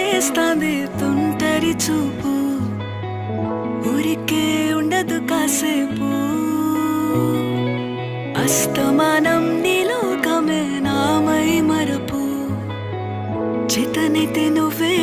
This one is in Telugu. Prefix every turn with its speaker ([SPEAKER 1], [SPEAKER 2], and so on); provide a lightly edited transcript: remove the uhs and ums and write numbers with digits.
[SPEAKER 1] చేస్తాంది తుంటరి చూపు, ఊరికే ఉండదు కాసేపు. అస్తమానం నీలోకమే నామై మరపు, చేతనైతే నువ్వే